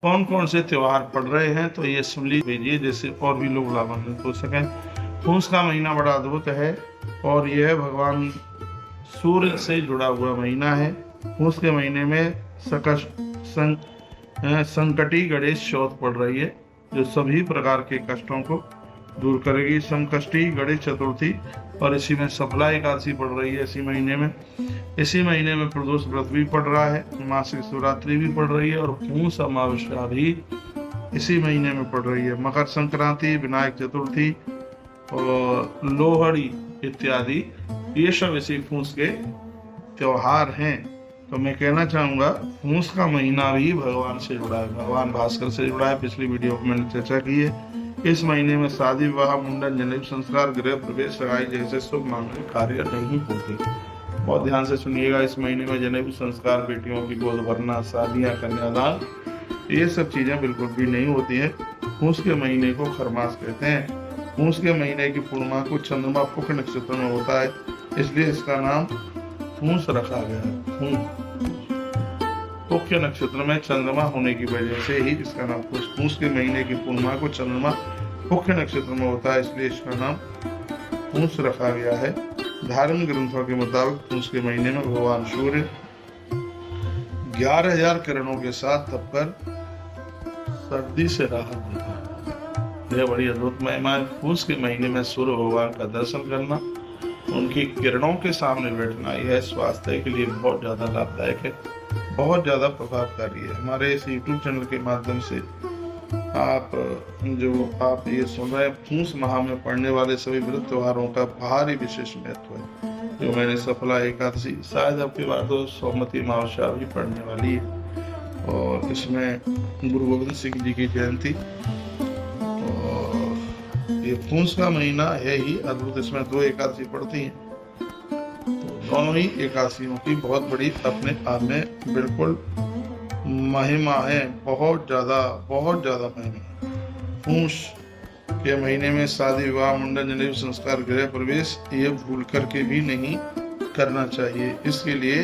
कौन कौन से त्योहार पड़ रहे हैं तो ये सुन लीजिए, जैसे और भी लोग लाभान्वित हो सकें। पूस का महीना बड़ा अद्भुत है और यह भगवान सूर्य से जुड़ा हुआ महीना है। पूस के महीने में संकटी गणेश चौथ पड़ रही है, जो सभी प्रकार के कष्टों को दूर करेगी। संकष्टी गणेश चतुर्थी और इसी में सफला एकादशी पड़ रही है। इसी महीने में प्रदोष व्रत भी पड़ रहा है, मासिक शिवरात्रि भी पड़ रही है और पूस अमावस्या भी इसी महीने में पड़ रही है। मकर संक्रांति, विनायक चतुर्थी और लोहड़ी इत्यादि ये सब इसी पूस के त्योहार हैं। तो मैं कहना चाहूंगा पूस का महीना भी भगवान से जुड़ा है, भगवान भास्कर से जुड़ा है। पिछली वीडियो में मैंने चर्चा की है। इस महीने में शादी विवाह, मुंडन, जनेऊ संस्कार, गृह प्रवेश, सगाई जैसे शुभ मांगलिक कार्य नहीं होते। बहुत ध्यान से सुनिएगा। इस महीने में जनेऊ संस्कार, बेटियों की गोद भरना, शादियां, कन्यादान, ये सब चीजें बिल्कुल भी नहीं होती है। पूस के महीने को खरमास कहते हैं। पूस के महीने की पूर्णिमा को चंद्रमा पुष्य नक्षत्र में होता है, इसलिए इसका नाम पूस रखा गया है। पुष्य नक्षत्र में चंद्रमा होने की वजह से ही इसका नाम पूस के महीने की पूर्णिमा को चंद्रमा पुष्य नक्षत्र में होता है, इसलिए इसका नाम पूस रखा गया है। धार्मिक ग्रंथों के मुताबिक पूस के महीने में भगवान सूर्य 11,000 किरणों के साथ तपकर सर्दी से राहत देता है। यह बड़ी अद्भुत महिमा है। पूस के महीने में सूर्य भगवान का दर्शन करना, उनकी किरणों के सामने बैठना, यह स्वास्थ्य के लिए बहुत ज्यादा लाभदायक है, बहुत ज्यादा प्रभावकारी है। हमारे इस YouTube चैनल के माध्यम से आप ये सुन रहे हैं, पूस माह में पड़ने वाले सभी व्रत त्योहारों का भारी विशेष महत्व है। जो मैंने सफला एकादशी, शायद आपके बाद सोमवती अमावस्या भी पड़ने वाली है और इसमें गुरु गोविंद सिंह जी की जयंती, और ये पूस का महीना है ही अद्भुत। इसमें 2 एकादशी पड़ती हैं, दोनों ही एकादशियों की बहुत बड़ी अपने आप में बिल्कुल महिमा है, बहुत ज्यादा महिमा। पूस के महीने में शादी विवाह, मुंडन, जनेऊ संस्कार, गृह प्रवेश ये भूल करके भी नहीं करना चाहिए, इसके लिए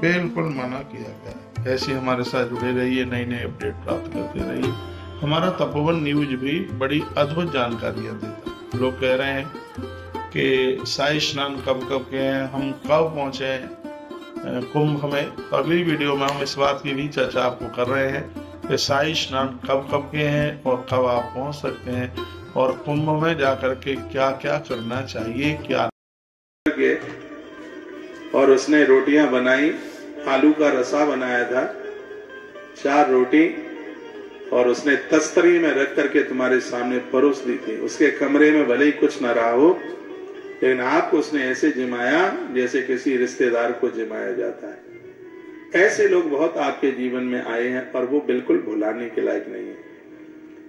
बिल्कुल मना किया गया है। ऐसे हमारे साथ जुड़े रहिए, नई नई अपडेट प्राप्त करते रहिए। हमारा तपोवन न्यूज भी बड़ी अद्भुत जानकारियां देता है। लोग कह रहे हैं कि शाही स्नान कब के हैं, हम कब पहुंचे कुंभ में। तो अगली वीडियो में हम इस बात की भी चर्चा आपको कर रहे हैं कि शाही स्नान कब के हैं और कब आप पहुंच सकते हैं, और कुंभ में जाकर के क्या क्या करना चाहिए, क्या के। और उसने रोटियां बनाई, आलू का रसा बनाया था, 4 रोटी, और उसने तस्तरी में रख करके तुम्हारे सामने परोस दी थी। उसके कमरे में भले ही कुछ न रहा हो, लेकिन आपको उसने ऐसे जिमाया जैसे किसी रिश्तेदार को जिमाया जाता है। ऐसे लोग बहुत आपके जीवन में आए हैं और वो बिल्कुल भुलाने के लायक नहीं है।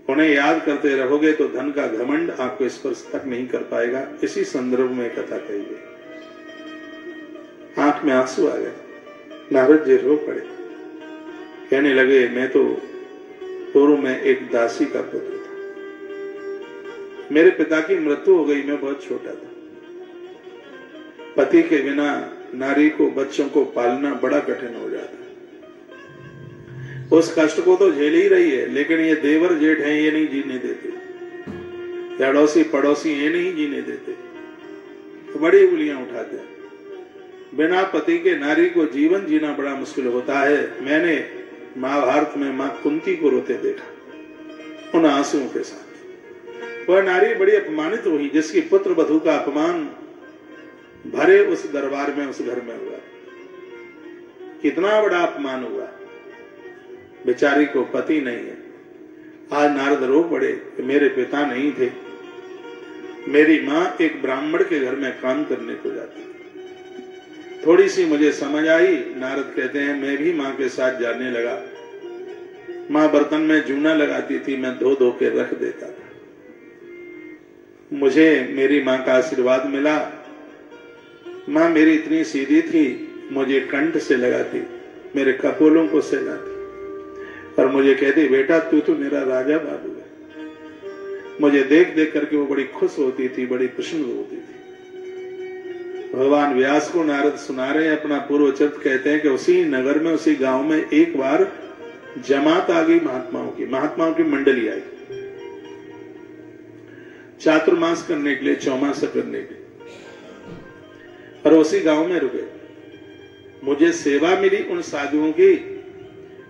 उन्हें याद करते रहोगे तो धन का घमंड आपको स्पर्श तक नहीं कर पाएगा। इसी संदर्भ में कथा कही है। आंख में आंसू आ गए, नारद जी रो पड़े, कहने लगे मैं तो पूर्व में एक दासी का पुत्र था, मेरे पिता की मृत्यु हो गई, मैं बहुत छोटा था। पति के बिना नारी को, बच्चों को पालना बड़ा कठिन हो जाता है। उस कष्ट को तो झेल ही रही है, लेकिन ये देवर जेठ हैं, ये नहीं जीने देते, अड़ोसी पड़ोसी ये नहीं जीने देते, तो बड़ी उंगलियां उठाते हैं। बिना पति के नारी को जीवन जीना बड़ा मुश्किल होता है। मैंने महाभारत में मां कुंती को रोते देखा, उन आंसुओं के साथ। वह नारी बड़ी अपमानित हुई जिसकी पुत्र वधू का अपमान भरे उस दरबार में, उस घर में हुआ। कितना बड़ा अपमान हुआ, बेचारी को पति नहीं है। आज नारद रो पड़े कि मेरे पिता नहीं थे, मेरी मां एक ब्राह्मण के घर में काम करने को जाती। थोड़ी सी मुझे समझ आई, नारद कहते हैं मैं भी मां के साथ जाने लगा। मां बर्तन में जूना लगाती थी, मैं धो धो के रख देता था। मुझे मेरी मां का आशीर्वाद मिला। मां मेरी इतनी सीधी थी, मुझे कंठ से लगाती, मेरे कपोलों को सहलाती और मुझे कहती बेटा तू तो मेरा राजा बाबू है। मुझे देख देख करके वो बड़ी खुश होती थी, बड़ी प्रसन्न होती थी। भगवान व्यास को नारद सुना रहे हैं अपना पूर्व चरित्र। कहते हैं कि उसी नगर में, उसी गांव में एक बार जमात आ गई महात्माओं की मंडली आई चातुर्मास करने के लिए, चौमासा करने के लिए, और उसी गांव में रुके। मुझे सेवा मिली उन साधुओं की,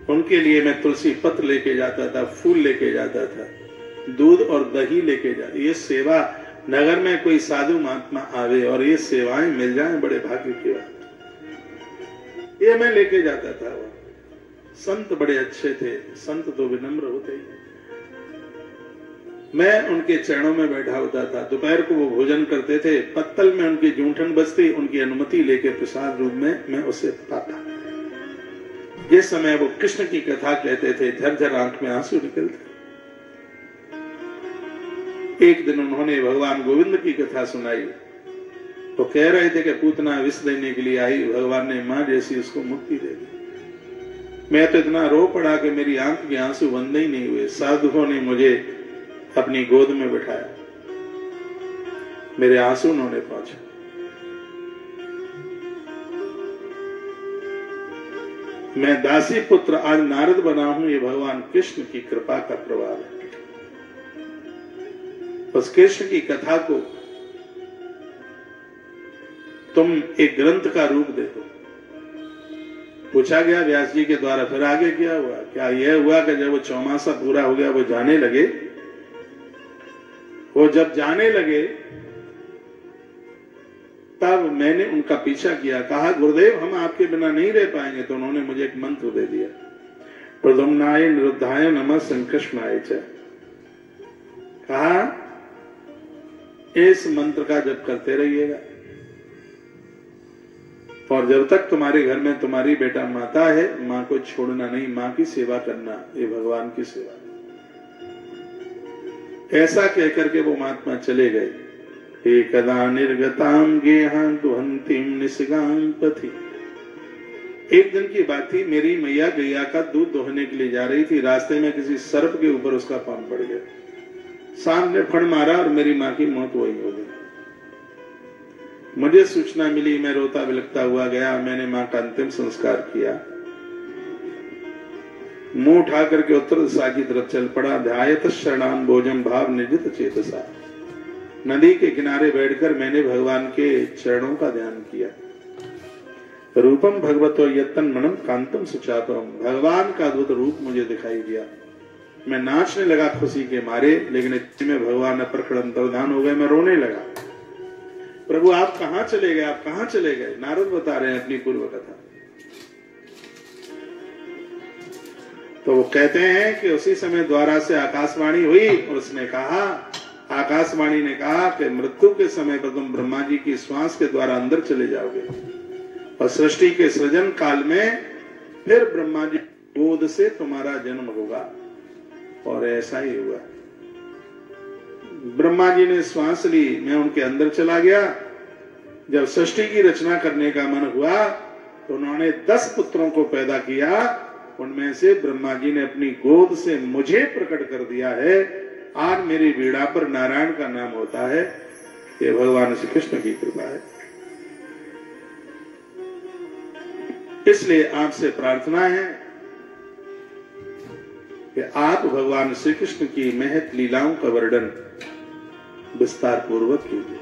उनके लिए मैं तुलसी पत्र लेके जाता था, फूल लेके जाता था, दूध और दही लेके जाता। ये सेवा, नगर में कोई साधु महात्मा आवे और ये सेवाएं मिल जाएं, बड़े भाग्य की बात। ये मैं लेके जाता था। संत बड़े अच्छे थे, संत तो विनम्र होते ही। मैं उनके चरणों में बैठा होता था। दोपहर को वो भोजन करते थे, पत्तल में उनकी जूठन बजती, उनकी अनुमति लेके प्रसाद रूप में मैं उसे पाता। जिस समय वो कृष्ण की कथा कहते थे, झरझर आंख में आंसू निकलते। एक दिन उन्होंने भगवान गोविंद की कथा सुनाई। तो कह रहे थे कि पूतना विष देने के लिए आई, भगवान ने मां जैसी उसको मुक्ति दे दी। मैं तो इतना रो पड़ा कि मेरी आंख के आंसू बंद ही नहीं हुए। साधुओं ने मुझे अपनी गोद में बिठाया, मेरे आंसू उन्होंने पहुंचा। मैं दासी पुत्र आज नारद बना हूं, ये भगवान कृष्ण की कृपा का प्रभाव है। उस कृष्ण की कथा को तुम एक ग्रंथ का रूप देखो। पूछा गया व्यास जी के द्वारा, फिर आगे क्या हुआ? क्या यह हुआ कि जब वो चौमासा पूरा हो गया, वो जाने लगे। वो जब जाने लगे तब मैंने उनका पीछा किया, कहा गुरुदेव हम आपके बिना नहीं रह पाएंगे। तो उन्होंने मुझे एक मंत्र दे दिया, प्रद्युम्नाय निरुद्धाय नमः संकृष्णाय च। कहा इस मंत्र का जप करते रहिएगा, और जब तक तुम्हारे घर में तुम्हारी बेटा माता है, मां को छोड़ना नहीं, मां की सेवा करना, ये भगवान की सेवा। ऐसा कहकर के वो महात्मा चले गए। एकदा निर्गताम गेहां दुहंतीम निसगां पथि। एक दिन की बात थी, मेरी मैया गैया का दूध दोहने के लिए जा रही थी। रास्ते में किसी सर्प के ऊपर उसका पांव पड़ गया, सांप ने फड़ मारा और मेरी मां की मौत वही हो गई। मुझे सूचना मिली, मैं रोता बिलखता हुआ गया। मैंने मां का अंतिम संस्कार किया। मुंह उठा करके उत्तर दिशा की तरफ चल पड़ा। ध्यायत शरणान भोजम भाव निर्जित चेतसा। नदी के किनारे बैठकर मैंने भगवान के चरणों का ध्यान किया। रूपम भगवतो यत्तन मनम कांतम सुचापम। भगवान का अद्भुत रूप मुझे दिखाई दिया। मैं नाचने लगा खुशी के मारे, लेकिन इतने में भगवान प्रकट अंतर्धान हो गए। मैं रोने लगा, प्रभु आप कहां चले गए, आप कहां चले गए? नारद बता रहे हैं अपनी पूर्व कथा। तो वो कहते हैं कि उसी समय द्वारा से आकाशवाणी हुई और उसने कहा, आकाशवाणी ने कहा कि मृत्यु के समय पर तुम ब्रह्मा जी की श्वास के द्वारा अंदर चले जाओगे और सृष्टि के सृजन काल में फिर ब्रह्मा जी गोद से तुम्हारा जन्म होगा। और ऐसा ही हुआ। ब्रह्मा जी ने श्वास ली, मैं उनके अंदर चला गया। जब सृष्टि की रचना करने का मन हुआ तो उन्होंने 10 पुत्रों को पैदा किया। उनमें से ब्रह्मा जी ने अपनी गोद से मुझे प्रकट कर दिया है। आज मेरी वीणा पर नारायण का नाम होता है। ये भगवान श्री कृष्ण की कृपा है। इसलिए आपसे प्रार्थना है कि आप भगवान श्री कृष्ण की महत लीलाओं का वर्णन विस्तार पूर्वक कीजिए।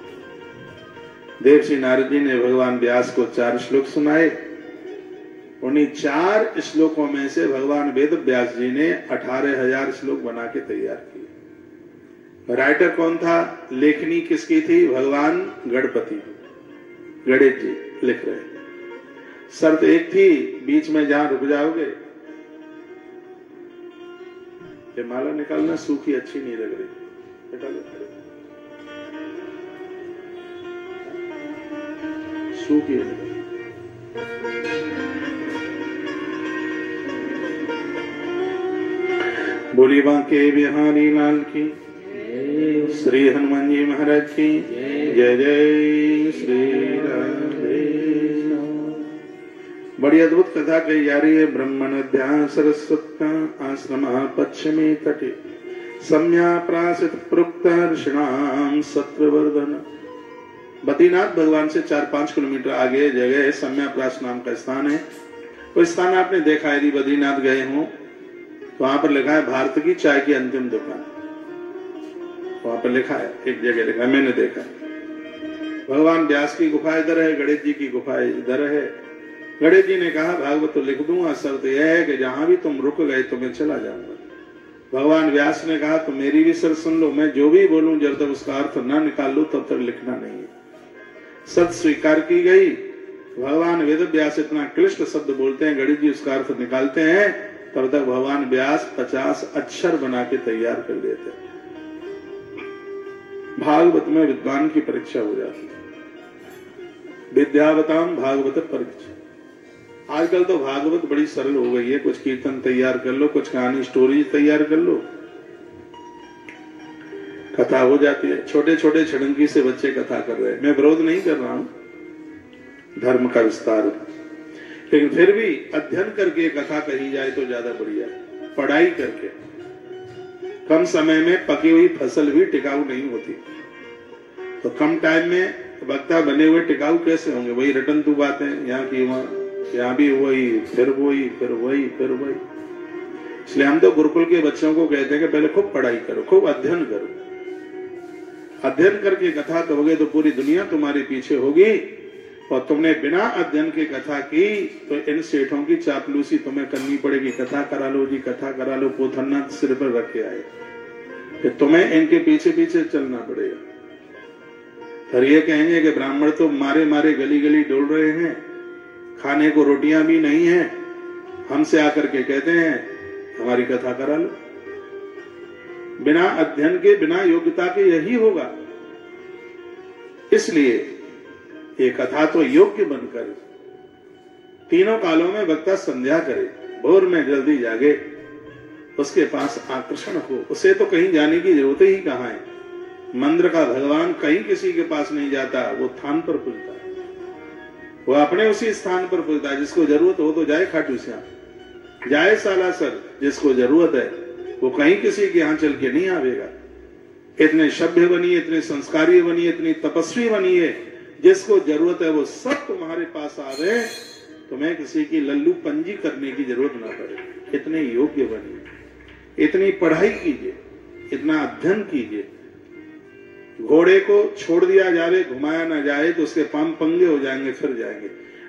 देवर्षि नारद जी ने भगवान व्यास को 4 श्लोक सुनाए। उन्हीं 4 श्लोकों में से भगवान वेद व्यास जी ने 18,000 श्लोक बना के तैयार किए। राइटर कौन था, लेखनी किसकी थी? भगवान गणपति, गणेश जी लिख रहे। शर्त एक थी, बीच में जहां रुक जाओगे, ये माला निकालना सूखी अच्छी नहीं लग रही, हटा लो, सूखी है। बोली बांके बिहारी लाल की, श्री हनुमान जी महाराज की जय जय श्री राधे। बड़ी अद्भुत कथा कही जा रही है। ब्रह्मण ध्यान सरस्वती आश्रम पश्चिमी तटे सम्या प्रासित प्रोक्त ऋषिणाम सत्ववर्धन। बद्रीनाथ भगवान से 4-5 किलोमीटर आगे जगह सम्या प्रास नाम का स्थान है। वो स्थान आपने देखा, यदि बद्रीनाथ गए हों वहां पर लिखा है भारत की चाय की अंतिम दुकान, वहां पर लिखा है, एक जगह लिखा है, मैंने देखा। भगवान व्यास की गुफा इधर है, गणेश जी की गुफा इधर है। गणेश जी ने कहा भागवत तो लिख दूंगा, शर्त यह है कि जहां भी तुम रुक गए तो मैं चला जाऊंगा। भगवान व्यास ने कहा तो मेरी भी शर्त सुन लो, मैं जो भी बोलूं जब तक उसका अर्थ ना निकाल लो तब तक लिखना नहीं है। शर्त स्वीकार की गई। भगवान वेद व्यास इतना क्लिष्ट शब्द बोलते हैं, गणेश जी उसका अर्थ निकालते हैं, तब तक भगवान व्यास 50 अक्षर बना के तैयार कर देते हैं। भागवत में विद्वान की परीक्षा हो जाती है, विद्यावताम भागवत परीक्षा। आजकल तो भागवत बड़ी सरल हो गई है, कुछ कीर्तन तैयार कर लो, कुछ कहानी स्टोरीज तैयार कर लो, कथा हो जाती है। छोटे छोटे छड़ंगी से बच्चे कथा कर रहे हैं, मैं विरोध नहीं कर रहा हूं धर्म का विस्तार, लेकिन फिर भी अध्ययन करके कथा कही जाए तो ज्यादा बढ़िया। पढ़ाई करके कम समय में पकी हुई फसल भी टिकाऊ नहीं होती, तो कम टाइम में वक्ता बने हुए टिकाऊ कैसे होंगे? वही रटन तू बातें, यहाँ की वहां, यहाँ भी वही, फिर वही, फिर वही, फिर वही। इसलिए हम तो गुरुकुल के बच्चों को कहते हैं कि पहले खूब पढ़ाई करो, खूब अध्ययन करो। अध्ययन करके कथा करोगे तो पूरी दुनिया तुम्हारे पीछे होगी, और तुमने बिना अध्ययन की कथा की तो इन सेठों की चापलूसी तुम्हें करनी पड़ेगी। कथा करा लो जी, कथा करा लो, पोथन्ना सिर पर रख के आए, फिर तुम्हें इनके पीछे पीछे चलना पड़ेगा। फिर ये कहेंगे कि ब्राह्मण तो मारे मारे गली गली डोल रहे हैं, खाने को रोटियां भी नहीं है, हमसे आकर के कहते हैं हमारी कथा करा लो। बिना अध्ययन के, बिना योग्यता के यही होगा। इसलिए ये कथा तो योग्य बनकर तीनों कालों में वक्ता संध्या करे, भोर में जल्दी जागे, उसके पास आकर्षण हो, उसे तो कहीं जाने की जरूरत ही कहां है। मंद्र का भगवान कहीं किसी के पास नहीं जाता, वो स्थान पर पुजता है, वो अपने उसी स्थान पर पुजता है। जिसको जरूरत हो तो जाए खाटू श्याम, जाए सालासर, जिसको जरूरत है वो कहीं किसी के यहां चल के नहीं आवेगा। इतने सभ्य बनिए, इतने संस्कारी बनिए, इतनी तपस्वी बनिए, जिसको जरूरत है वो सब तुम्हारे पास आवे, तुम्हें किसी की लल्लू पंजी करने की जरूरत ना पड़े। इतने योग्य बनिए, इतनी पढ़ाई कीजिए, इतना अध्ययन कीजिए। घोड़े को छोड़ दिया जाए, घुमाया ना जाए तो उसके पांव पंगे हो जाएंगे, फिर जाएंगे।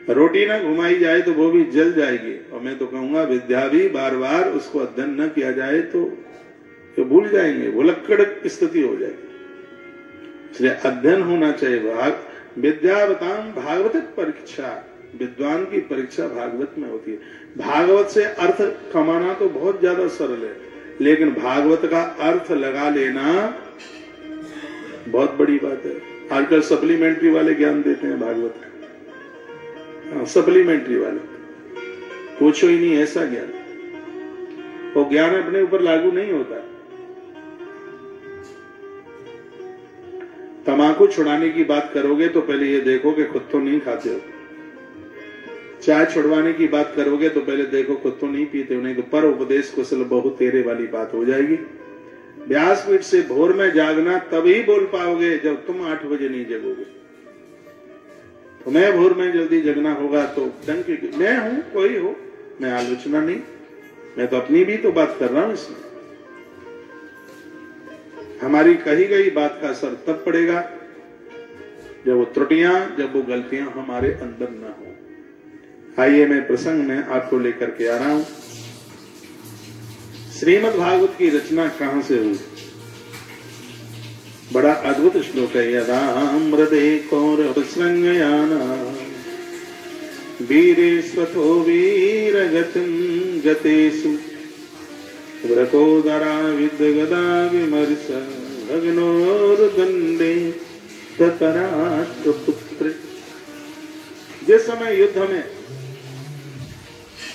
रोटी ना घुमाई जाए तो वो भी जल जाएगी। और मैं तो कहूंगा विद्या भी बार बार उसको अध्ययन न किया जाए तो भूल जाएंगे, भुलक्कड़ स्थिति हो जाएगी। इसलिए अध्ययन होना चाहिए। विद्यावताम भागवत परीक्षा, विद्वान की परीक्षा भागवत में होती है। भागवत से अर्थ कमाना तो बहुत ज्यादा सरल है, लेकिन भागवत का अर्थ लगा लेना बहुत बड़ी बात है। आजकल सप्लीमेंट्री वाले ज्ञान देते हैं भागवत का, सप्लीमेंट्री वाले, पूछो ही नहीं ऐसा ज्ञान। वो ज्ञान अपने ऊपर लागू नहीं होता। तमाकू छुड़ाने की बात करोगे तो पहले ये देखो कि खुद तो नहीं खाते हो। चाय छुड़वाने की बात करोगे तो पहले देखो खुद तो नहीं पीते हो, नहीं तो पर उपदेश कुशल बहु तेरे वाली बात हो जाएगी। व्यासपीठ से भोर में जागना तभी बोल पाओगे जब तुम 8 बजे नहीं जगोगे। तुम्हें भोर में जल्दी जगना होगा तो डंके, मैं हूं कोई हो, मैं आलोचना नहीं, मैं तो अपनी भी तो बात कर रहा हूं। इसमें हमारी कही गई बात का असर तब पड़ेगा जब वो त्रुटियां, जब वो गलतियां हमारे अंदर न हो। आइए मैं प्रसंग में आपको लेकर के आ रहा हूं। श्रीमद् भागवत की रचना कहां से हुई? बड़ा अद्भुत श्लोक है। यदाम्रदे कौर संज्ञाना वीरेश्वतो वीरगतिं गतेषु व्रकोदरा विद्गदा विमर्श भग्नोर्दंडे पुत्र। जिस समय युद्ध में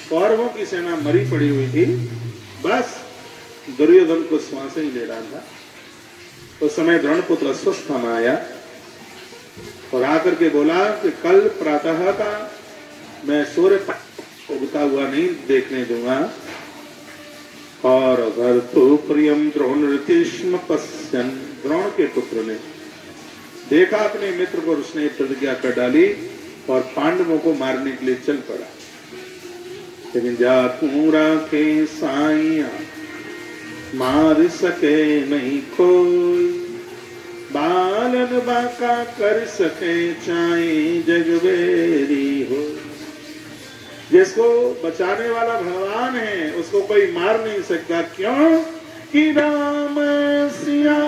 कौरवों की सेना मरी पड़ी हुई थी, बस दुर्योधन को श्वास ही ले रहा था, उस समय द्रोणपुत्र अस्वस्थ आया और आकर के बोला कि कल प्रातः का मैं सूर्य उगता हुआ नहीं देखने दूंगा। और भर्तु प्रियम द्रोण ऋतिष्म पश्यन, द्रोण के पुत्र ने देखा अपने मित्र को, उसने प्रतिज्ञा कर डाली और पांडवों को मारने के लिए चल पड़ा। लेकिन जाकू राखे साइया मार सके नहीं कोई, बालन बाका कर सके चाहे जगवेरी हो। जिसको बचाने वाला भगवान है उसको कोई मार नहीं सकता। क्यों कि राम सिया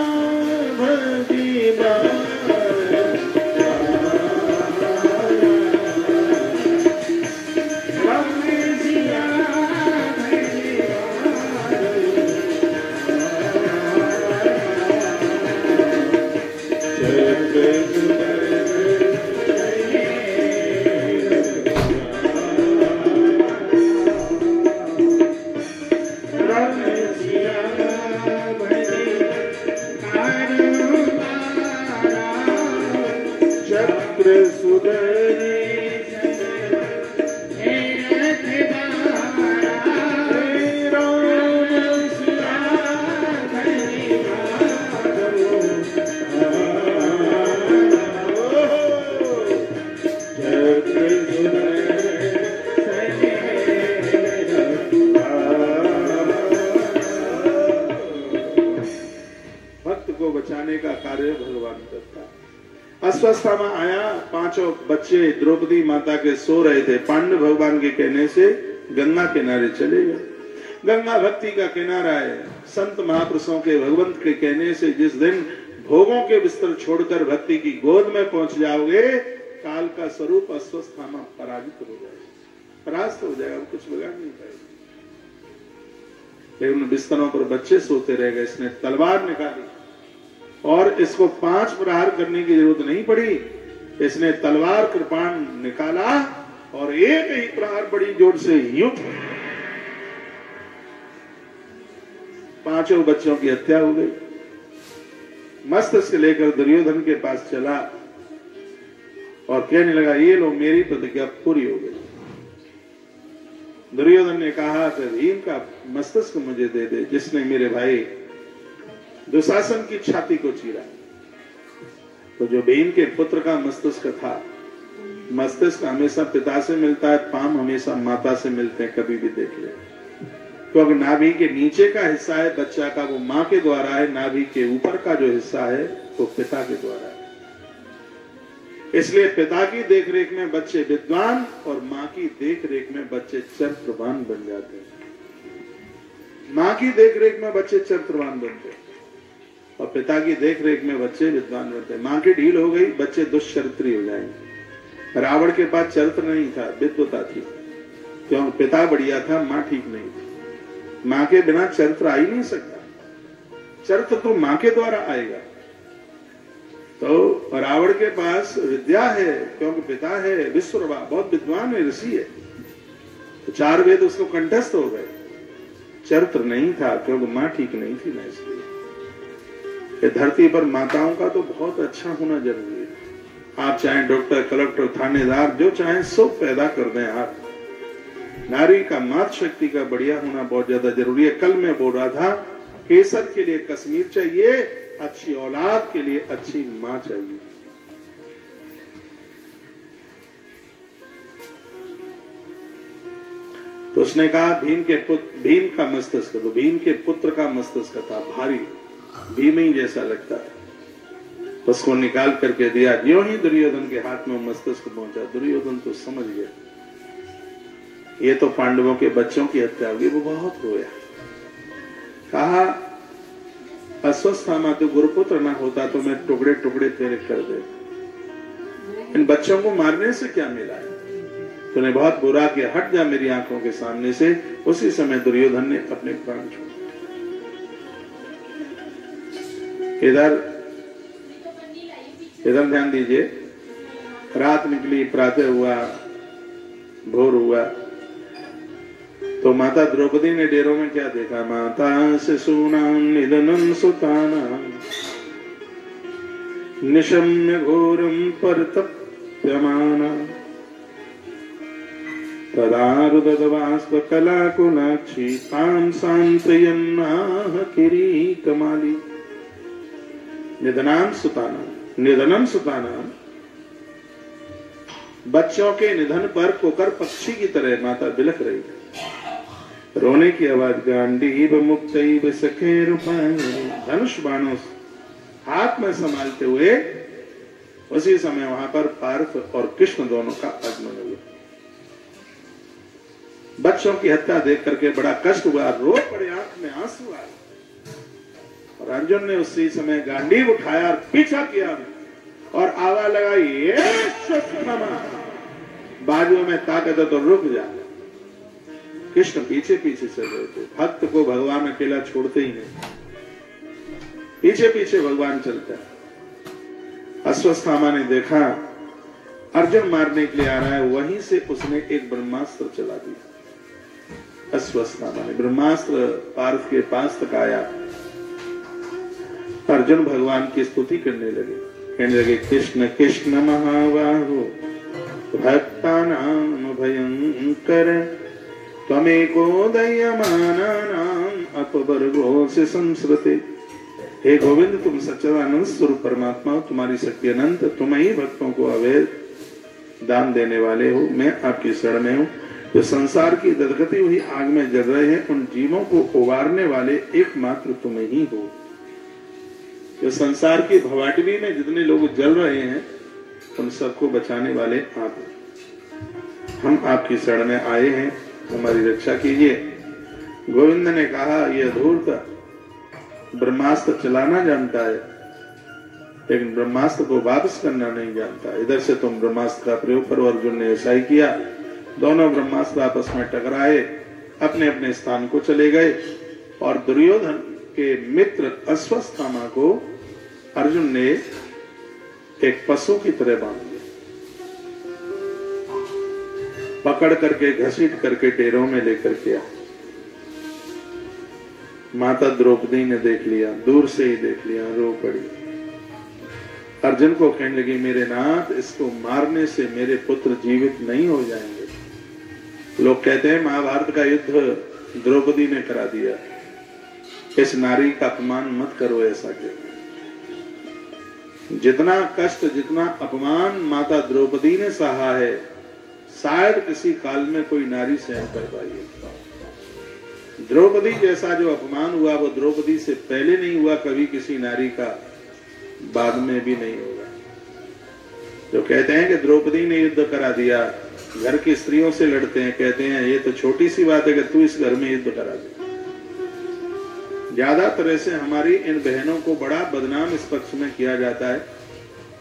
भजीना अस्वस्थता में आया। पांचों बच्चे द्रौपदी माता के सो रहे थे। पांडव भगवान के कहने से गंगा किनारे चले गए। गंगा भक्ति का किनारा है। संत महापुरुषों के भगवंत के कहने से जिस दिन भोगों के बिस्तर छोड़कर भक्ति की गोद में पहुंच जाओगे, काल का स्वरूप अस्वस्थता में पराजित हो जाएगा, परास्त हो जाएगा, वो कुछ बिगाड़ नहीं पाएगा। लेकिन बिस्तरों पर बच्चे सोते रह गए। इसने तलवार निकाली और इसको 5 प्रहार करने की जरूरत नहीं पड़ी। इसने तलवार कृपाण निकाला और एक ही प्रहार बड़ी जोर से यूं 5 बच्चों की हत्या हो गई। मस्तिष्क लेकर दुर्योधन के पास चला और कहने लगा, ये लो मेरी प्रतिज्ञा पूरी हो गई। दुर्योधन ने कहा कि भीम का मस्तिष्क मुझे दे दे, जिसने मेरे भाई दुशासन की छाती को चीरा। तो जो भीम के पुत्र का मस्तिष्क था, मस्तिष्क हमेशा पिता से मिलता है, पाम हमेशा माता से मिलते हैं, कभी भी देख ले। क्योंकि नाभि के नीचे का हिस्सा है बच्चा का, वो माँ के द्वारा है। नाभि के ऊपर का जो हिस्सा है वो पिता के द्वारा है। इसलिए पिता की देखरेख में बच्चे विद्वान और माँ की देखरेख में बच्चे चरित्रवान बन जाते हैं। माँ की देखरेख में बच्चे चरित्रवान बनते हैं और पिता की देखरेख में बच्चे विद्वान बनते हैं। माँ की ढील हो गई, बच्चे दुष्चरित्री हो जाएंगे। रावण के पास चरित्र नहीं था, विद्वता थी। क्यों? पिता बढ़िया था, माँ ठीक नहीं थी। माँ के बिना चरित्र आ ही नहीं सकता। चरित्र तो माँ के द्वारा आएगा। तो रावण के पास विद्या है क्योंकि पिता है विश्ववा, बहुत विद्वान है, ऋषि है। तो 4 वेद उसको कंठस्थ हो गए। चरित्र नहीं था क्योंकि माँ ठीक नहीं थी ना। इसलिए धरती पर माताओं का तो बहुत अच्छा होना जरूरी है। आप चाहे डॉक्टर, कलेक्टर, थानेदार, जो चाहे सब पैदा कर दें आप, नारी का मातृ शक्ति का बढ़िया होना बहुत ज्यादा जरूरी है। कल मैं बोल रहा था, केसर के लिए कश्मीर चाहिए, अच्छी औलाद के लिए अच्छी मां चाहिए। तो उसने कहा भीम का मस्तिष्क, तो भीम के पुत्र का मस्तिष्क था भारी, भीम ही जैसा लगता था। उसको निकाल करके दिया। जो ही दुर्योधन के हाथ में मस्तिष्क पहुंचा, दुर्योधन तो समझ गया ये तो पांडवों के बच्चों की हत्या होगी। वो बहुत रोया। कहा, अस्वस्थामा तो गुरुपुत्र ना होता तो मैं टुकड़े टुकड़े तेरे कर दे। इन बच्चों को मारने से क्या मिला है? तूने बहुत बुरा किया, हट जा मेरी आंखों के सामने से। उसी समय दुर्योधन ने अपने प्राण छोड़े। इधर ध्यान दीजिए। रात निकली, प्रातः हुआ, भोर हुआ, तो माता द्रौपदी ने डेरों में क्या देखा? माता शिशूनां निधनं सुतानां निशम्य घोरं परितप्यमाना तदा रुदधवास्व कलाकुलाक्षी तां सांत्वयन्नाह किरीटमाली। निधनं सुतानां, बच्चों के निधन पर कुकर पक्षी की तरह माता बिलख रही थी। रोने की आवाज, गांडीव मुक्तैव सखे रूपांग, धनुष बाणों हाथ में संभालते हुए उसी समय वहां पर पार्थ और कृष्ण दोनों का आगमन हुआ। बच्चों की हत्या देख करके बड़ा कष्ट हुआ, रो पड़े, आंख में आंसू आए। और अर्जुन ने उसी समय गांडीव उठाया और पीछा किया और आवाज लगाई, बाजू में ताकत है तो रुक जा। कृष्ण पीछे पीछे चल रहे थे। भक्त को भगवान अकेला छोड़ते ही नहीं, पीछे पीछे भगवान चलता है। अश्वत्थामा ने देखा अर्जुन मारने के लिए आ रहा है, वहीं से उसने एक ब्रह्मास्त्र चला दिया। अश्वत्थामा ने ब्रह्मास्त्र पार्थ के पास तक आया। अर्जुन भगवान की स्तुति करने लगे, कहने लगे, कृष्ण कृष्ण महाबाहो भक्तानां भयंकर त्वमेको दयमानानां अपवर्गोऽसि संस्कृते। हे गोविंद, तुम सच्चिदानंद स्वरूप परमात्मा हो, तुम्हारी शक्ति अनंत, तुम ही भक्तों को अवैध दान देने वाले हो। मैं आपकी शरण में हूँ। जो संसार की दधकती हुई आग में जल रहे हैं, उन जीवों को उबारने वाले एकमात्र तुम ही हो। जो संसार की भवाटवी में जितने लोग जल रहे हैं, उन सबको बचाने वाले आप। हम आपकी शरण में आए हैं, हमारी रक्षा कीजिए। गोविंद ने कहा, यह धूर्त ब्रह्मास्त्र चलाना जानता है, लेकिन ब्रह्मास्त्र को वापस करना नहीं जानता। इधर से तुम ब्रह्मास्त्र का प्रयोग करो। अर्जुन ने ऐसा ही किया। दोनों ब्रह्मास्त्र आपस में टकराए, अपने अपने स्थान को चले गए और दुर्योधन के मित्र अश्वत्थामा को अर्जुन ने एक पशु की तरह बांध दिया। पकड़ करके घसीट करके डेरों में लेकर के आ। माता द्रौपदी ने देख लिया, दूर से ही देख लिया, रो पड़ी। अर्जुन को कहने लगी, मेरे नाथ, इसको मारने से मेरे पुत्र जीवित नहीं हो जाएंगे। लोग कहते हैं महाभारत का युद्ध द्रौपदी ने करा दिया। इस नारी का अपमान मत करो, ऐसा कहते। जितना कष्ट, जितना अपमान माता द्रौपदी ने सहा है, शायद किसी काल में कोई नारी सहन कर पाई है। द्रौपदी जैसा जो अपमान हुआ, वो द्रौपदी से पहले नहीं हुआ, कभी किसी नारी का बाद में भी नहीं होगा। जो कहते हैं कि द्रौपदी ने युद्ध करा दिया, घर की स्त्रियों से लड़ते हैं, कहते हैं ये तो छोटी सी बात है कि तू इस घर में युद्ध करा दे। ज्यादा तरह से हमारी इन बहनों को बड़ा बदनाम इस पक्ष में किया जाता है।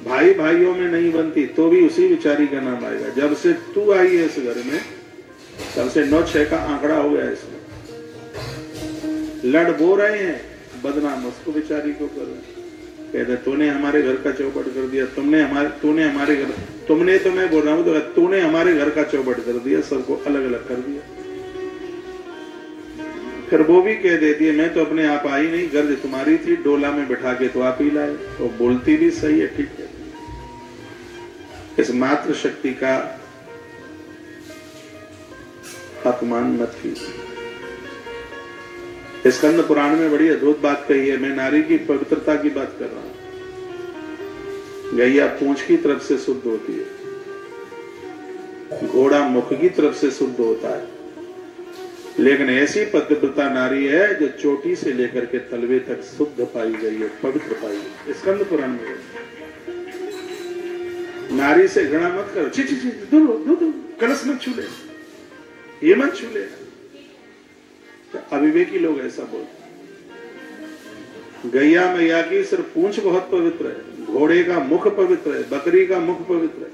भाई भाइयों में नहीं बनती तो भी उसी बेचारी का नाम आएगा। जब से तू आई है इस घर में, तब से 9-6 का आंकड़ा हो गया इसमें। लड़ बो रहे हैं, बदनाम उसको बेचारी को कर रहे हैं। कहते तूने हमारे घर का चौपट कर दिया, तूने हमारे घर, तुमने तो मैं बोल रहा हूं, तो तूने हमारे घर का चौपट कर दिया, सबको अलग अलग कर दिया। फिर वो भी कह देती है, मैं तो अपने आप आई नहीं, गर्ज तुम्हारी थी, डोला में बिठा के तो आप ही लाए। तो बोलती भी सही है, ठीक है। इस मातृ शक्ति का अपमान मत कीजिए। स्कंद पुराण में बड़ी अद्भुत बात कही है। मैं नारी की पवित्रता की बात कर रहा हूं। गैया पूंछ की तरफ से शुद्ध होती है, घोड़ा मुख की तरफ से शुद्ध होता है, लेकिन ऐसी पवित्रता नारी है जो चोटी से लेकर के तलवे तक शुद्ध पाई गई है, पवित्र पाई गई। स्कंद पुराण में नारी से घृणा मत करो, ची ची ची, दूर कलश मत छू ले, ये मत छू ले। अविवेकी लोग ऐसा बोलते। गैया मैया की सिर्फ पूंछ बहुत पवित्र है, घोड़े का मुख पवित्र है, बकरी का मुख पवित्र है,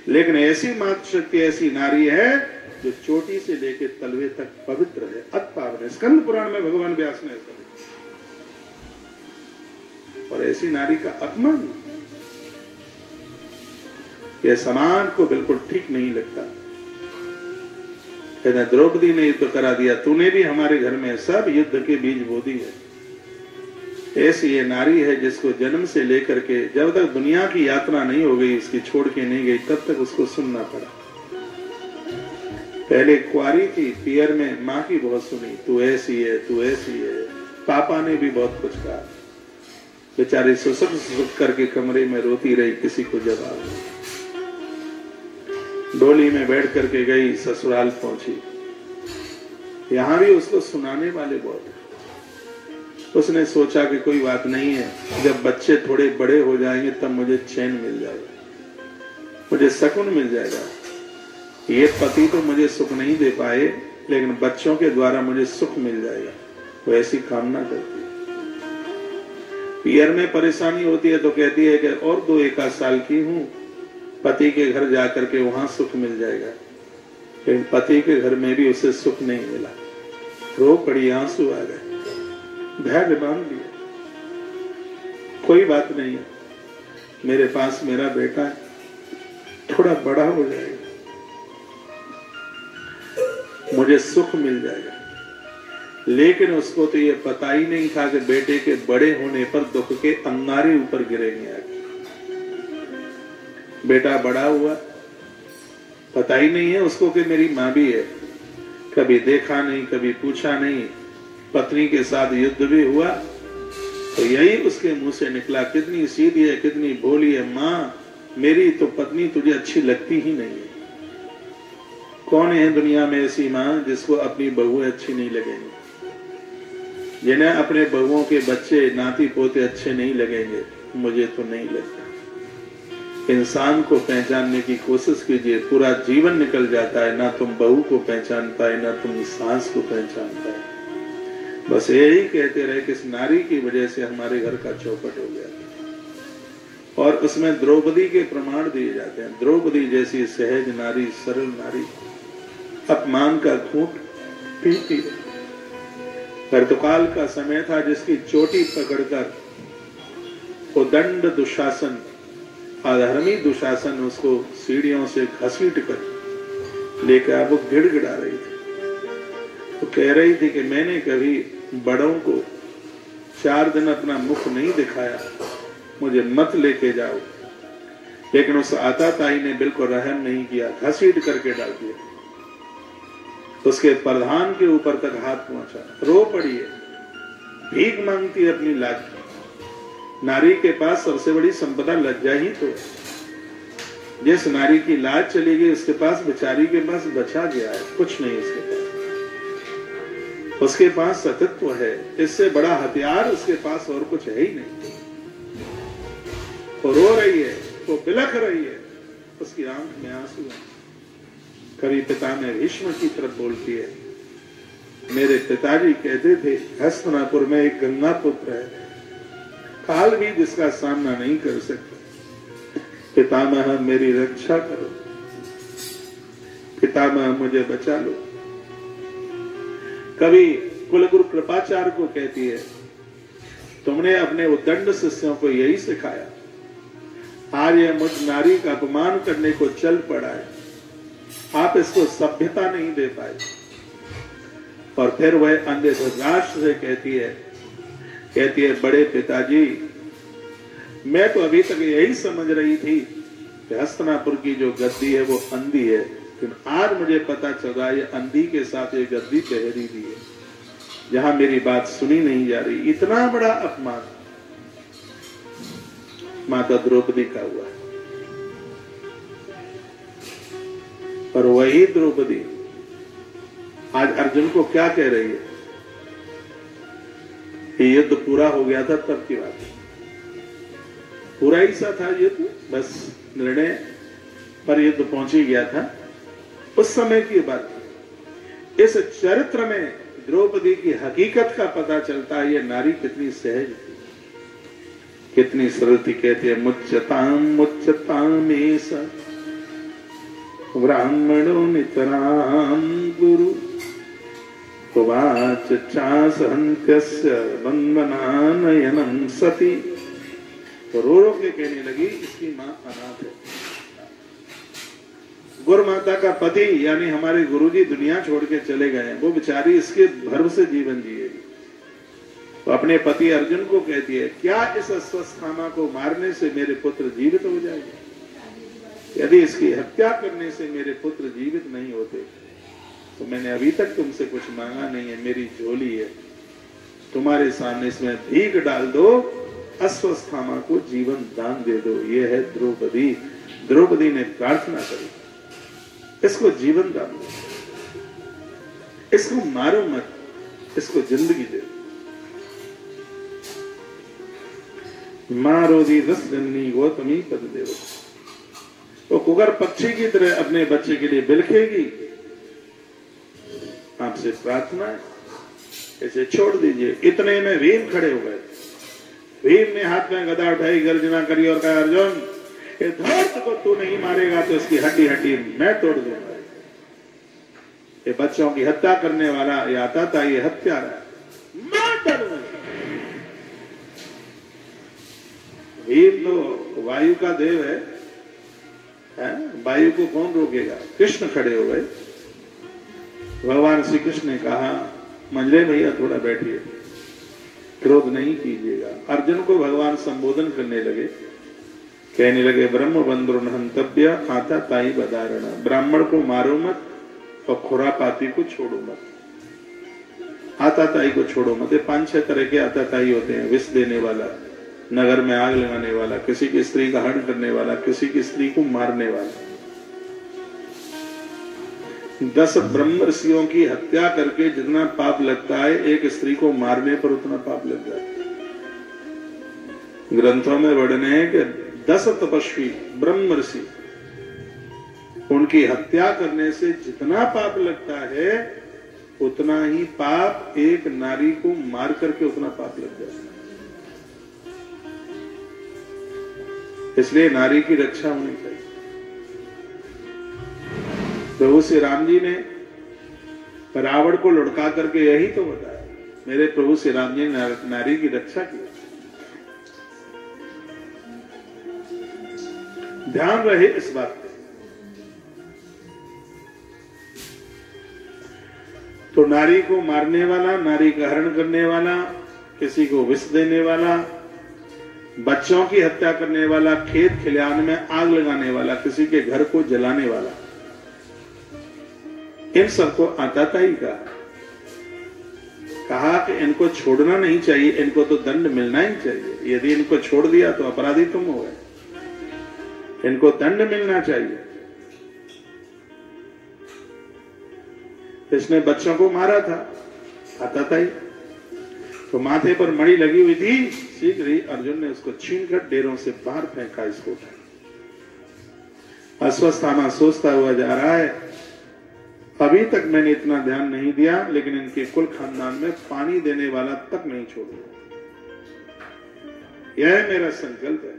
लेकिन ऐसी मातृशक्ति, ऐसी नारी है जो चोटी से लेकर तलवे तक पवित्र है, अत पावन है। स्कंद पुराण में भगवान व्यास ने ऐसा लिखा। और ऐसी नारी का अपमान यह समाज को बिल्कुल ठीक नहीं लगता। कहते द्रौपदी ने युद्ध करा दिया, तूने भी हमारे घर में सब युद्ध के बीज बो दिए। ऐसी ये नारी है जिसको जन्म से लेकर के जब तक दुनिया की यात्रा नहीं हो गई, इसकी छोड़ के नहीं गई, तब तक उसको सुनना पड़ा। पहले कुंवारी थी, पियर में माँ की बहुत सुनी, तू ऐसी है, तू ऐसी है। पापा ने भी बहुत कुछ कहा। बेचारी सुसुक सुसुक करके कमरे में रोती रही, किसी को जवाब नहीं। डोली में बैठ करके गई, ससुराल पहुंची। यहां भी उसको सुनाने वाले बहुत हैं। उसने सोचा कि कोई बात नहीं है, जब बच्चे थोड़े बड़े हो जाएंगे तब मुझे चैन मिल जाएगा, मुझे सुकून मिल जाएगा। ये पति तो मुझे सुख नहीं दे पाए, लेकिन बच्चों के द्वारा मुझे सुख मिल जाएगा, वो ऐसी कामना करती है। पियर में परेशानी होती है तो कहती है कि और 2-1 साल की हूं, पति के घर जाकर के वहां सुख मिल जाएगा। लेकिन पति के घर में भी उसे सुख नहीं मिला, रो पड़ी, आंसू आ गए, धैर्य बांध लिया, कोई बात नहीं है, मेरे पास मेरा बेटा है, थोड़ा बड़ा हो जाएगा, मुझे सुख मिल जाएगा। लेकिन उसको तो ये पता ही नहीं था कि बेटे के बड़े होने पर दुख के अंगारे ऊपर गिरेंगे आगे। बेटा बड़ा हुआ, पता ही नहीं है उसको कि मेरी मां भी है, कभी देखा नहीं, कभी पूछा नहीं। पत्नी के साथ युद्ध भी हुआ तो यही उसके मुंह से निकला, कितनी सीधी है, कितनी भोली है मां, मेरी तो पत्नी तुझे अच्छी लगती ही नहीं है। कौन है दुनिया में ऐसी मां जिसको अपनी बहुएं अच्छी नहीं लगेंगी, जिन्हें अपने बहुओं के बच्चे नाती पोते अच्छे नहीं लगेंगे? मुझे तो नहीं लगता। इंसान को पहचानने की कोशिश कीजिए, पूरा जीवन निकल जाता है, ना तुम बहू को पहचान पाए, ना तुम सास को पहचान पाए। बस यही कहते रहे कि इस नारी की वजह से हमारे घर का चौपट हो गया। और उसमें द्रौपदी के प्रमाण दिए जाते हैं। द्रौपदी जैसी सहज नारी, सरल नारी, अपमान का घूंट पीती है। ऋतुकाल का समय था जिसकी चोटी पकड़कर वो दंड दुशासन, अधर्मी दुशासन उसको सीढ़ियों से घसीट कर लेकर वो गिड़गिड़ा रही थी। तो कह रही थी कि मैंने कभी बड़ों को 4 दिन अपना मुख नहीं दिखाया, मुझे मत लेके जाओ। लेकिन उस आताताई ने बिल्कुल रहम नहीं किया, घसीट करके डाल दिया, उसके प्रधान के ऊपर तक हाथ पहुंचा, रो पड़ी है, भीख मांगती है अपनी लाज। नारी के पास सबसे बड़ी संपदा लज्जा ही तो है। जिस नारी की लाज चली गई उसके पास, बेचारी के पास बचा गया है कुछ नहीं, उसके पास उसके पास सतत्व है, इससे बड़ा हथियार उसके पास और कुछ है ही नहीं। वो रो रही है, वो बिलख रही है, उसकी आंख में आंसू है। कभी पिता में भीष्म की तरफ बोलती है, मेरे पिताजी कहते थे हस्तिनापुर में एक गंगा पुत्र है, काल भी जिसका सामना नहीं कर सकता, पितामह मेरी रक्षा करो, पितामह मुझे बचा लो। कभी कुलगुरु कृपाचार्य को कहती है, तुमने अपने उद्दंड शिष्यों को यही सिखाया, आज यह मुझ नारी का अपमान करने को चल पड़ा है, आप इसको सभ्यता नहीं दे पाए। और फिर वह अंधे राष्ट्र से कहती है बड़े पिताजी, मैं तो अभी तक यही समझ रही थी कि हस्तिनापुर की जो गद्दी है वो अंधी है, लेकिन आज मुझे पता चला ये अंधी के साथ ये गद्दी पहरी दी है, जहां मेरी बात सुनी नहीं जा रही। इतना बड़ा अपमान माता द्रौपदी का हुआ है। पर वही द्रौपदी आज अर्जुन को क्या कह रही है? ये युद्ध पूरा हो गया था तब की बात है, पूरा ही सा था युद्ध, बस निर्णय पर युद्ध पहुंच ही गया था, उस समय की बात। इस चरित्र में द्रौपदी की हकीकत का पता चलता है, ये नारी कितनी सहज थी, कितनी सरल थी। कहती है मुच्यताम मुच्यताम ऐसा ब्राह्मणो नितराम गुरु उवाच चासहन्त्यस्य वन्दनानयनं सती। तो रो के कहने लगी, इसकी मां अनाथ है, गुरु माता का पति यानी हमारे गुरुजी दुनिया छोड़ के चले गए हैं, वो बेचारी इसके भर्व से जीवन जिएगी। तो अपने पति अर्जुन को कहती है, क्या इस अश्वत्थामा को मारने से मेरे पुत्र जीवित हो जाएंगे? यदि इसकी हत्या करने से मेरे पुत्र जीवित नहीं होते तो मैंने अभी तक तुमसे कुछ मांगा नहीं है, मेरी झोली है, तुम्हारे सामने इसमें भीख डाल दो, अश्वत्थामा को जीवन दान दे दो। ये है द्रौपदी। द्रौपदी ने प्रार्थना करी, इसको जीवन दान दो। इसको मारो मत, इसको जिंदगी दे। मारो दी रस जननी गौतमी पद देव। वो कुकर पक्षी की तरह अपने बच्चे के लिए बिलखेगी। आपसे प्रार्थना है, इसे छोड़ दीजिए। इतने में भीम खड़े हो गए। भीम ने हाथ में गदा उठाई, गर्जना करी और कहा, अर्जुन, ये धूर्त को तू नहीं मारेगा तो इसकी हड्डी हड्डी मैं तोड़ दूंगा। ये बच्चों की हत्या करने वाला ये आता था, ये हत्यारा है, मार डालूंगा। भीम तो वायु का देव है, वायु को कौन रोकेगा। कृष्ण खड़े हो गए। भगवान श्री कृष्ण ने कहा, मंजले भैया थोड़ा बैठिए, क्रोध नहीं कीजिएगा। अर्जुन को भगवान संबोधन करने लगे, कहने लगे, ब्रह्म बंधुर हंतव्य आता ताई बदारणा। ब्राह्मण को मारो मत और खुरापाती को छोड़ो मत। आता ताई को छोड़ो मत। 5-6 तरह के आता ताई होते हैं। विष देने वाला, नगर में आग लगाने वाला, किसी की स्त्री का हरण करने वाला, किसी की स्त्री को मारने वाला। 10 ब्रह्म ऋषियों की हत्या करके जितना पाप लगता है, एक स्त्री को मारने पर उतना पाप लग जाता है। ग्रंथों में वर्णन है कि 10 तपस्वी ब्रह्म ऋषि, उनकी हत्या करने से जितना पाप लगता है, उतना ही पाप एक नारी को मार करके उतना पाप लग जाता है। इसलिए नारी की रक्षा होनी चाहिए। प्रभु श्री राम जी ने रावण को लुढ़का करके यही तो बताया। मेरे प्रभु श्री राम जी ने नारी की रक्षा की। ध्यान रहे इस बात पे। तो नारी को मारने वाला, नारी का हरण करने वाला, किसी को विष देने वाला, बच्चों की हत्या करने वाला, खेत खलिहान में आग लगाने वाला, किसी के घर को जलाने वाला, इन सबको आताताई कहा कि इनको छोड़ना नहीं चाहिए, इनको तो दंड मिलना ही चाहिए। यदि इनको छोड़ दिया तो अपराधी तुम हो गए, इनको दंड मिलना चाहिए। इसने बच्चों को मारा था, आताताई। तो माथे पर मणि लगी हुई थी, शीघ्र ही अर्जुन ने उसको छीनकर डेरों से बाहर फेंका। इसको अश्वत्थामा सोचता हुआ जा रहा है, अभी तक मैंने इतना ध्यान नहीं दिया, लेकिन इनके कुल खानदान में पानी देने वाला तक नहीं छोड़ूंगा। यह मेरा संकल्प है।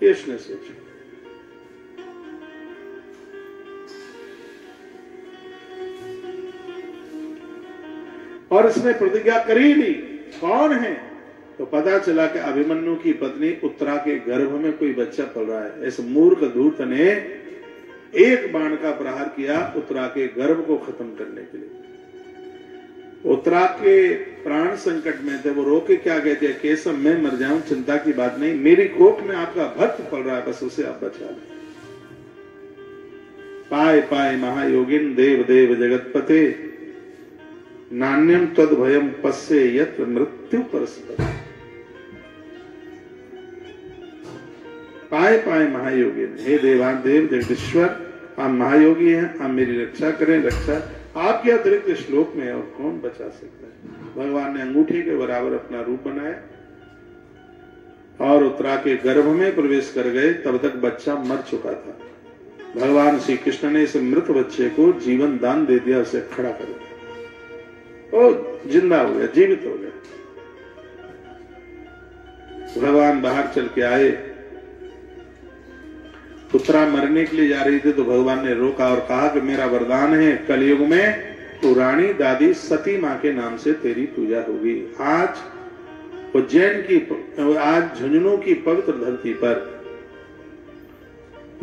इसने सोचा। और इसने प्रतिज्ञा करी ली। कौन है? तो पता चला कि अभिमन्यु की पत्नी उत्तरा के गर्भ में कोई बच्चा पल रहा है। इस मूर्ख धूर्त ने एक बाण का प्रहार किया उत्तरा के गर्भ को खत्म करने के लिए। उत्तरा के प्राण संकट में थे, वो रोके क्या कहते हैं, केशव मैं मर जाऊं चिंता की बात नहीं, मेरी कोख में आपका भक्त पल रहा है, बस उसे आप बचा लें। पाए पाए महायोगिन देव देव जगतपते, नान्यम तद भयम पश्ये यत्र मृत्यु परस्पर। पाए पाए महायोगिन, हे देवादेव जगदीश्वर, आप महायोगी हैं, आप मेरी रक्षा करें। रक्षा आपके अतिरिक्त श्लोक में और कौन बचा सकता है। भगवान ने अंगूठे के बराबर अपना रूप बनाया और उत्तरा के गर्भ में प्रवेश कर गए। तब तक बच्चा मर चुका था। भगवान श्री कृष्ण ने इस मृत बच्चे को जीवन दान दे दिया, उसे खड़ा कर दिया, वो जिंदा हो गया, जीवित हो गया। भगवान बाहर चल के आए, उत्तरा मरने के लिए जा रही थी, तो भगवान ने रोका और कहा कि मेरा वरदान है, कलयुग में तू रानी दादी सती मां के नाम से तेरी पूजा होगी। आज उज्जैन की, आज झुंझुनू की पवित्र धरती पर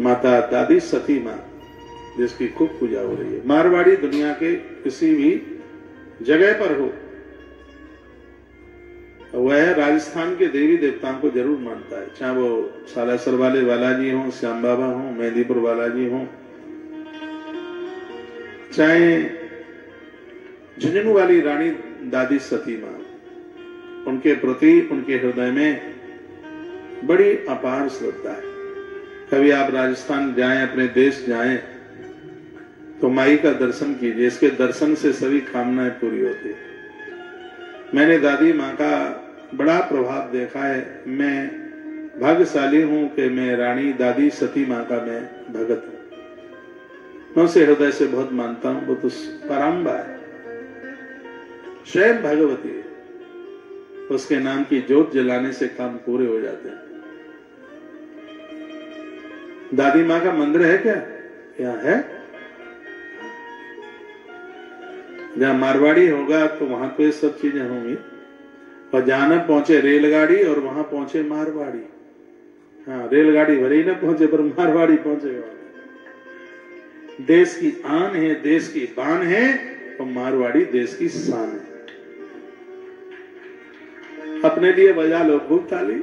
माता दादी सती मां, जिसकी खूब पूजा हो रही है। मारवाड़ी दुनिया के किसी भी जगह पर हो, वह राजस्थान के देवी देवताओं को जरूर मानता है, चाहे वो सालासर वाले बालाजी हों, श्याम बाबा हों, मेहंदीपुर बालाजी हों, चाहे झुंझुनू वाली रानी दादी सती मां, उनके प्रति उनके हृदय में बड़ी अपार श्रद्धा है। कभी आप राजस्थान जाएं, अपने देश जाएं, तो माई का दर्शन कीजिए, इसके दर्शन से सभी कामनाएं पूरी होती है। मैंने दादी माँ का बड़ा प्रभाव देखा है। मैं भाग्यशाली हूं कि मैं रानी दादी सती माँ का मैं भगत हूं। मैं उसे हृदय से बहुत मानता हूं। वो तो पराम्बा है, स्वयं भगवती है। उसके नाम की ज्योत जलाने से काम पूरे हो जाते हैं। दादी माँ का मंदिर है क्या? यहाँ है। जहां मारवाड़ी होगा तो वहां तो ये सब चीजें होंगी। और जहां न पहुंचे रेलगाड़ी और वहां पहुंचे मारवाड़ी। हाँ, रेलगाड़ी भले ही न पहुंचे पर मारवाड़ी पहुंचेगा। देश की आन है, देश की बान है, और मारवाड़ी देश की शान है। अपने लिए बजा लो खूब ताली।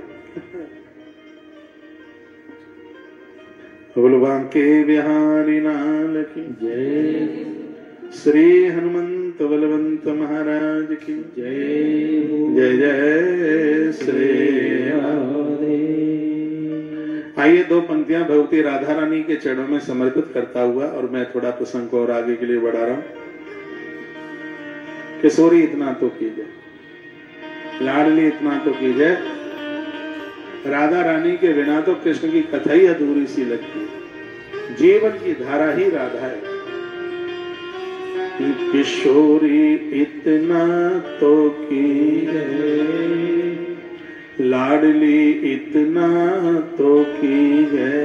भगवान के बिहारी लाल की जय। श्री हनुमंत बलवंत महाराज की जय। जय जय श्री राधे। आइए दो पंक्तियां भगवती राधा रानी के चरणों में समर्पित करता हुआ, और मैं थोड़ा प्रसंग को और आगे के लिए बढ़ा रहा हूं। किशोरी इतना तो कीजिए, लाडली इतना तो कीजिए। राधा रानी के बिना तो कृष्ण की कथा ही अधूरी सी लगती है। जीवन की धारा ही राधा है। किशोरी इतना तो कीजिए, लाडली इतना तो कीजिए।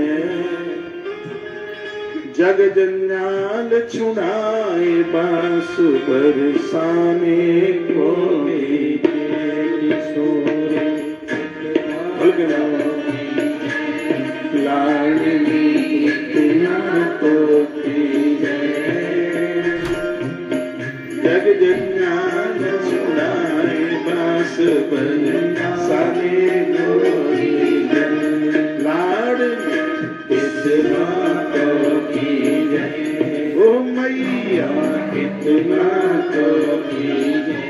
जग जंजाल छुड़ाए बांस बरसाने को लाडली इतना तो कीजिए। जग जंजाल छुड़ाए बांस बरसाने को लाडली इतना तो कीजिए। ओ मैया इतना तो कीजिए।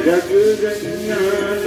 जग जंजाल